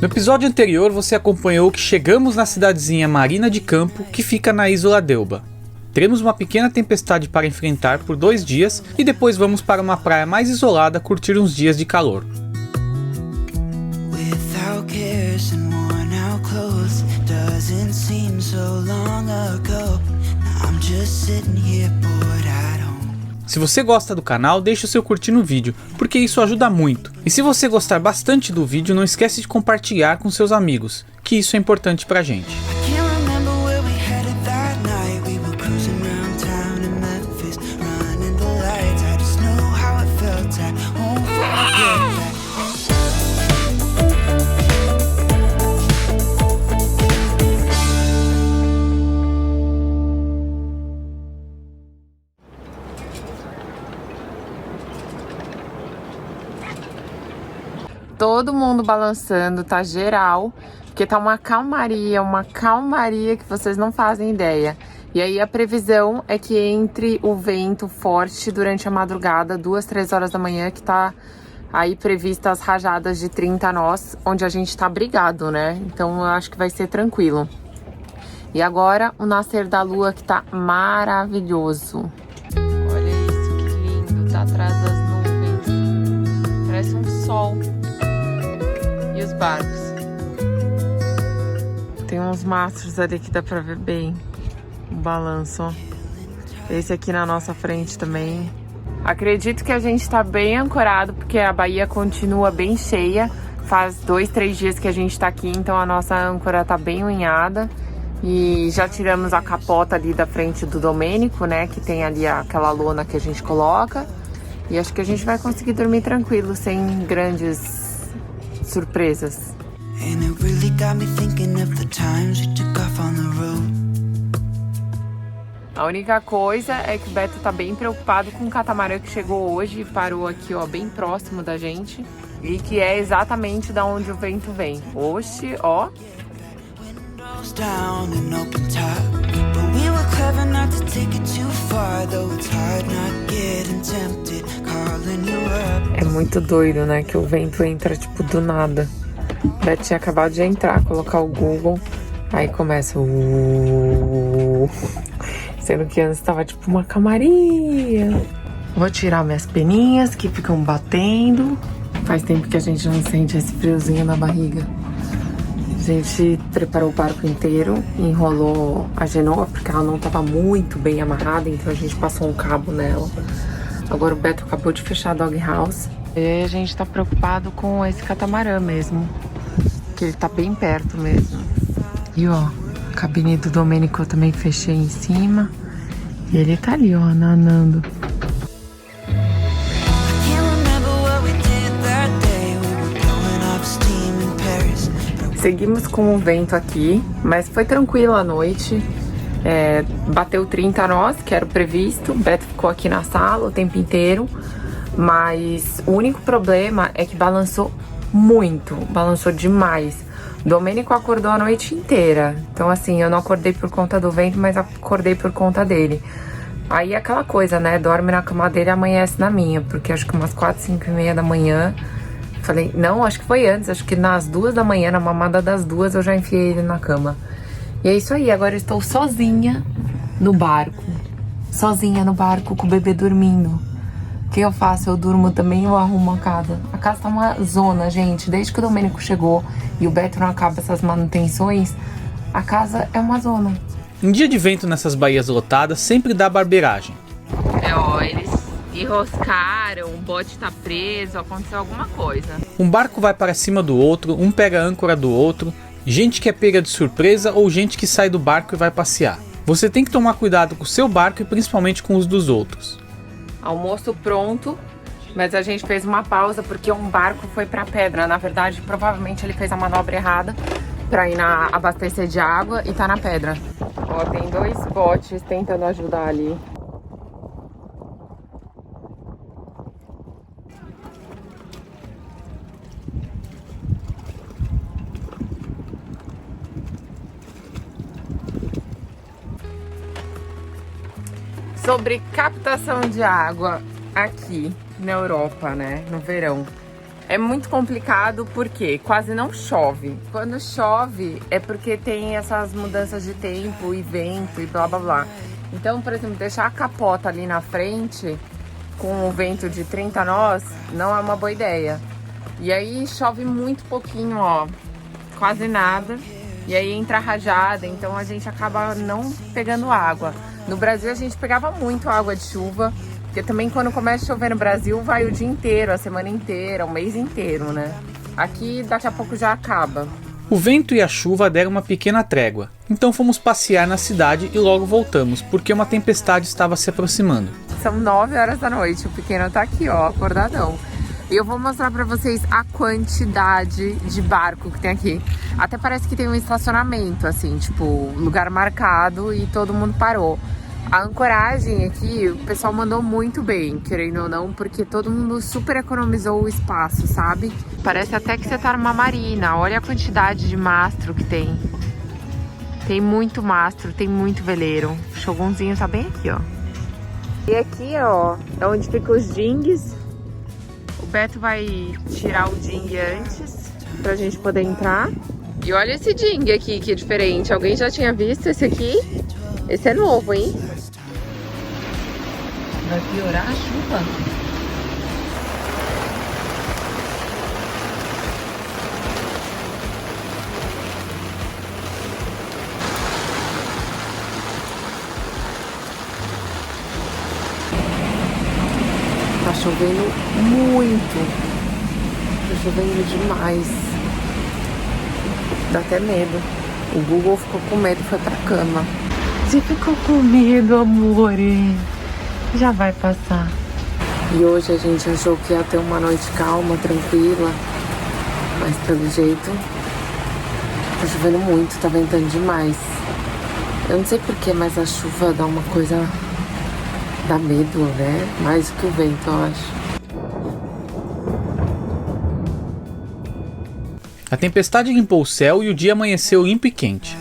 No episódio anterior você acompanhou que chegamos na cidadezinha Marina de Campo, que fica na Isla d'Elba. Teremos uma pequena tempestade para enfrentar por 2 dias e depois vamos para uma praia mais isolada curtir uns dias de calor. Se você gosta do canal, deixe o seu curtir no vídeo, porque isso ajuda muito. E se você gostar bastante do vídeo, não esquece de compartilhar com seus amigos, que isso é importante pra gente. Todo mundo balançando, tá geral, porque tá uma calmaria que vocês não fazem ideia. E aí a previsão é que entre o vento forte durante a madrugada, 2, 3 horas da manhã, que tá aí prevista as rajadas de 30 nós, onde a gente tá abrigado, né? Então eu acho que vai ser tranquilo. E agora o nascer da lua, que tá maravilhoso. Olha isso, que lindo, tá atrás das nuvens. Parece um sol. E os barcos. Tem uns mastros ali que dá pra ver bem o balanço, ó. Esse aqui na nossa frente também. Acredito que a gente tá bem ancorado, porque a baía continua bem cheia. Faz 2, 3 dias que a gente tá aqui, então a nossa âncora tá bem unhada. E já tiramos a capota ali da frente do Domênico, né? Que tem ali aquela lona que a gente coloca. E acho que a gente vai conseguir dormir tranquilo, sem grandes surpresas. A única coisa é que o Beto tá bem preocupado com o catamarã que chegou hoje e parou aqui, ó, bem próximo da gente. E que é exatamente da onde o vento vem. Oxe, ó. É muito doido, né? Que o vento entra, tipo, do nada. Beto tinha acabado de entrar, colocar o Google, aí começa sendo que antes tava tipo uma calmaria. Vou tirar minhas peninhas que ficam batendo. Faz tempo que a gente não sente esse friozinho na barriga. A gente preparou o barco inteiro, enrolou a genoa, porque ela não tava muito bem amarrada, então a gente passou um cabo nela. Agora o Beto acabou de fechar a dog house. E aí a gente tá preocupado com esse catamarã mesmo, que ele tá bem perto mesmo. E ó, a cabine do Domênico eu também fechei em cima. E ele tá ali, ó, nanando. Seguimos com o vento aqui, mas foi tranquilo a noite. Bateu 30 nós, que era o previsto. O Beto ficou aqui na sala o tempo inteiro. Mas o único problema é que balançou muito, balançou demais. O Domênico acordou a noite inteira. Então assim, eu não acordei por conta do vento, mas acordei por conta dele. Aí aquela coisa, né, dorme na cama dele e amanhece na minha. Porque acho que umas 4, 5 e meia da manhã, falei, não, acho que foi antes. Acho que nas 2 da manhã, na mamada das 2, eu já enfiei ele na cama. E é isso aí, agora eu estou sozinha no barco. Sozinha no barco com o bebê dormindo. O que eu faço? Eu durmo também ou arrumo a casa? A casa tá uma zona, gente. Desde que o Domênico chegou e o Beto não acaba essas manutenções, a casa é uma zona. Em dia de vento nessas baías lotadas, sempre dá barbeiragem. Ó, eles enroscaram, o bote tá preso, aconteceu alguma coisa. Um barco vai para cima do outro, um pega a âncora do outro, gente que é pega de surpresa ou gente que sai do barco e vai passear. Você tem que tomar cuidado com o seu barco e principalmente com os dos outros. Almoço pronto, mas a gente fez uma pausa porque um barco foi pra pedra. Na verdade, provavelmente ele fez a manobra errada pra ir abastecer de água e tá na pedra. Ó, tem 2 botes tentando ajudar ali. Sobre captação de água aqui na Europa, né, no verão. É muito complicado porque quase não chove. Quando chove é porque tem essas mudanças de tempo e vento e blá blá blá. Então, por exemplo, deixar a capota ali na frente com o vento de 30 nós não é uma boa ideia. E aí chove muito pouquinho, ó, quase nada. E aí entra rajada, então a gente acaba não pegando água. No Brasil a gente pegava muito água de chuva, porque também quando começa a chover no Brasil vai o dia inteiro, a semana inteira, o mês inteiro, né? Aqui daqui a pouco já acaba. O vento e a chuva deram uma pequena trégua, então fomos passear na cidade e logo voltamos, porque uma tempestade estava se aproximando. São 9 horas da noite, o pequeno tá aqui, ó, acordadão. E eu vou mostrar pra vocês a quantidade de barco que tem aqui. Até parece que tem um estacionamento, assim, tipo, lugar marcado e todo mundo parou. A ancoragem aqui, o pessoal mandou muito bem, querendo ou não, porque todo mundo super economizou o espaço, sabe? Parece até que você tá numa marina. Olha a quantidade de mastro que tem. Tem muito mastro, tem muito veleiro. O Shogunzinho tá bem aqui, ó. E aqui, ó, é onde ficam os dinghes. O Beto vai tirar o ding antes, pra gente poder entrar. E olha esse ding aqui, que diferente. Alguém já tinha visto esse aqui? Esse é novo, hein? Vai piorar a chuva. Tá chovendo muito. Tá chovendo demais. Dá até medo. O Google ficou com medo e foi pra cama. Você ficou com medo, amor? Já vai passar. E hoje a gente achou que ia ter uma noite calma, tranquila. Mas pelo jeito tá chovendo muito, tá ventando demais. Eu não sei porquê, mas a chuva dá uma coisa... dá medo, né? Mais do que o vento, eu acho. A tempestade limpou o céu e o dia amanheceu limpo e quente.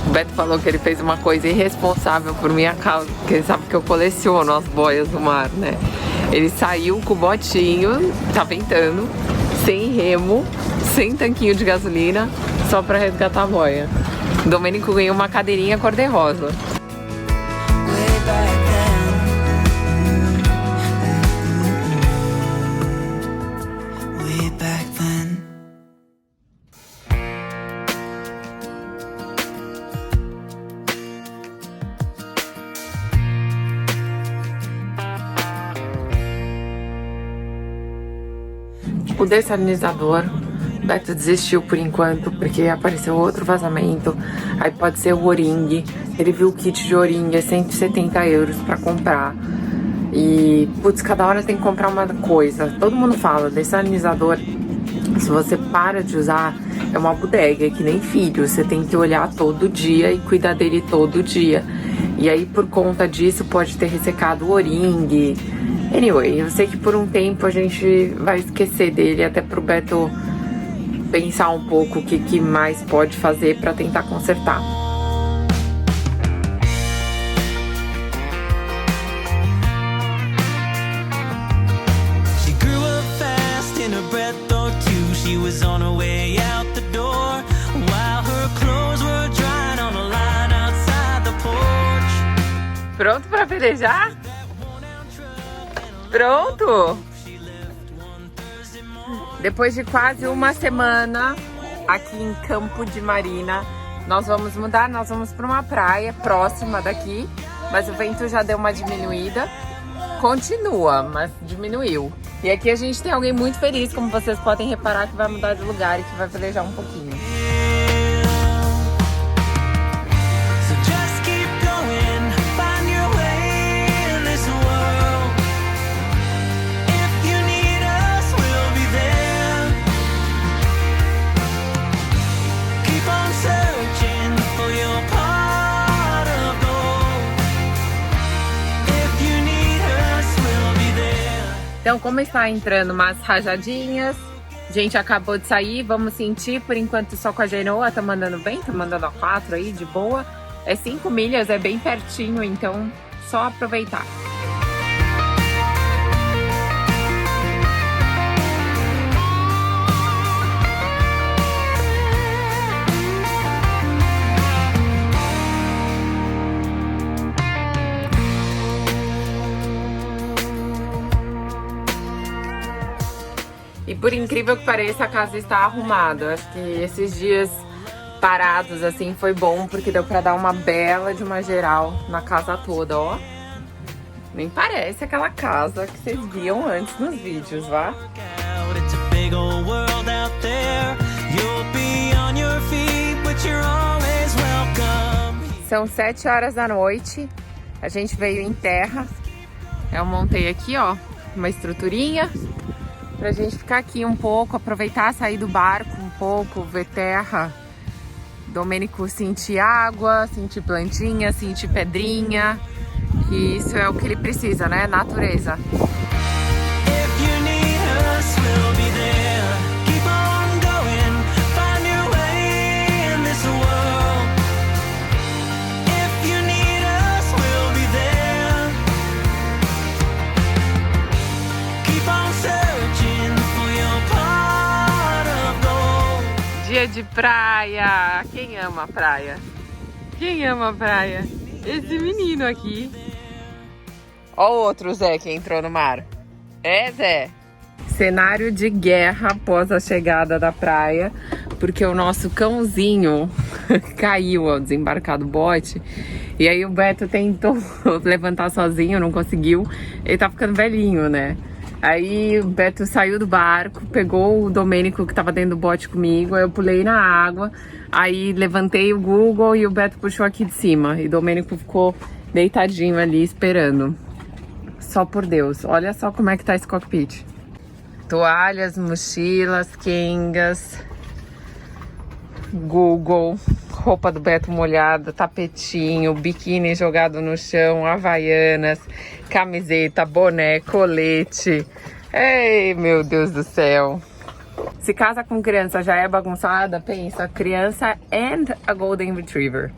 O Beto falou que ele fez uma coisa irresponsável por minha causa, porque ele sabe que eu coleciono as boias do mar, né? Ele saiu com o botinho, tá ventando, sem remo, sem tanquinho de gasolina, só pra resgatar a boia. O Domênico ganhou uma cadeirinha cor-de-rosa. O dessalinizador, o Beto desistiu por enquanto, porque apareceu outro vazamento. Aí pode ser o O-ring. Ele viu o kit de O-ring, é 170 euros pra comprar. E, putz, cada hora tem que comprar uma coisa. Todo mundo fala, dessalinizador, se você para de usar, é uma bodega, é que nem filho. Você tem que olhar todo dia e cuidar dele todo dia. E aí, por conta disso, pode ter ressecado o O-ring. Anyway, eu sei que por um tempo a gente vai esquecer dele, até pro Beto pensar um pouco o que mais pode fazer pra tentar consertar. Pronto pra pelejar? Pronto? Depois de quase uma semana aqui em Campo de Marina, nós vamos mudar, nós vamos para uma praia próxima daqui, mas o vento já deu uma diminuída. Continua, mas diminuiu. E aqui a gente tem alguém muito feliz, como vocês podem reparar, que vai mudar de lugar e que vai velejar um pouquinho. Então, como está entrando umas rajadinhas, a gente acabou de sair, vamos sentir, por enquanto só com a Genoa, tá mandando bem, tá mandando a 4 aí, de boa. É 5 milhas, é bem pertinho, então só aproveitar. E por incrível que pareça, a casa está arrumada. Acho que esses dias parados assim foi bom, porque deu pra dar uma bela de uma geral na casa toda, ó. Nem parece aquela casa que vocês viam antes nos vídeos, vá? São 7 horas da noite, a gente veio em terra. Eu montei aqui, ó, uma estruturinha pra gente ficar aqui um pouco, aproveitar, sair do barco um pouco, ver terra. Domênico sentir água, sentir plantinha, sentir pedrinha, que isso é o que ele precisa, né? Natureza. Dia de praia! Quem ama a praia? Quem ama a praia? Esse menino aqui. Ó o outro Zé que entrou no mar. É, Zé? Cenário de guerra após a chegada da praia, porque o nosso cãozinho caiu ao desembarcar do bote. E aí o Beto tentou levantar sozinho, não conseguiu. Ele tá ficando velhinho, né? Aí o Beto saiu do barco, pegou o Domênico que tava dentro do bote comigo, aí eu pulei na água, aí levantei o Google e o Beto puxou aqui de cima. E o Domênico ficou deitadinho ali esperando. Só por Deus, olha só como é que tá esse cockpit. Toalhas, mochilas, quengas, Google, roupa do Beto molhada, tapetinho, biquíni jogado no chão, havaianas, camiseta, boné, colete. Ei, meu Deus do céu. Se casa com criança já é bagunçada, pensa, criança and a Golden Retriever.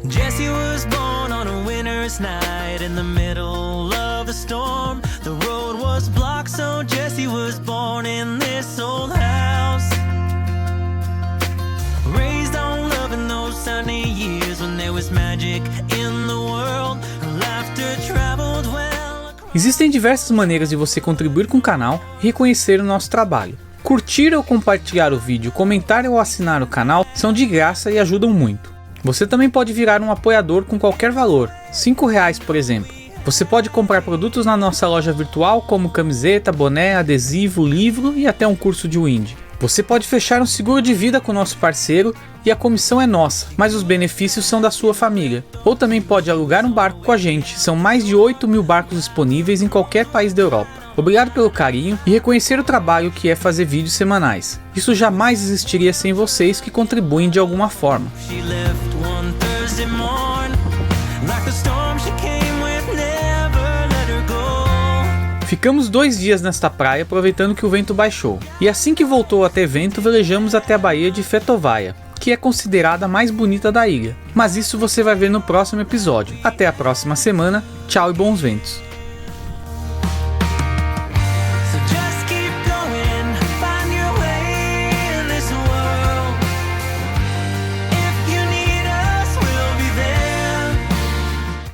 Jesse was born on a winter's night in the middle of the storm. The road was blocked, so Jesse was born in this old house. Raised on love in those sunny years when there was magic in the world. Her laughter traveled well. Existem diversas maneiras de você contribuir com o canal e reconhecer o nosso trabalho. Curtir ou compartilhar o vídeo, comentar ou assinar o canal são de graça e ajudam muito. Você também pode virar um apoiador com qualquer valor, R$5 por exemplo. Você pode comprar produtos na nossa loja virtual como camiseta, boné, adesivo, livro e até um curso de Wind. Você pode fechar um seguro de vida com o nosso parceiro e a comissão é nossa, mas os benefícios são da sua família. Ou também pode alugar um barco com a gente, são mais de 8.000 barcos disponíveis em qualquer país da Europa. Obrigado pelo carinho e reconhecer o trabalho que é fazer vídeos semanais. Isso jamais existiria sem vocês que contribuem de alguma forma. Ficamos 2 dias nesta praia aproveitando que o vento baixou. E assim que voltou a ter vento, velejamos até a baía de Fetovaia, que é considerada a mais bonita da ilha. Mas isso você vai ver no próximo episódio. Até a próxima semana, tchau e bons ventos.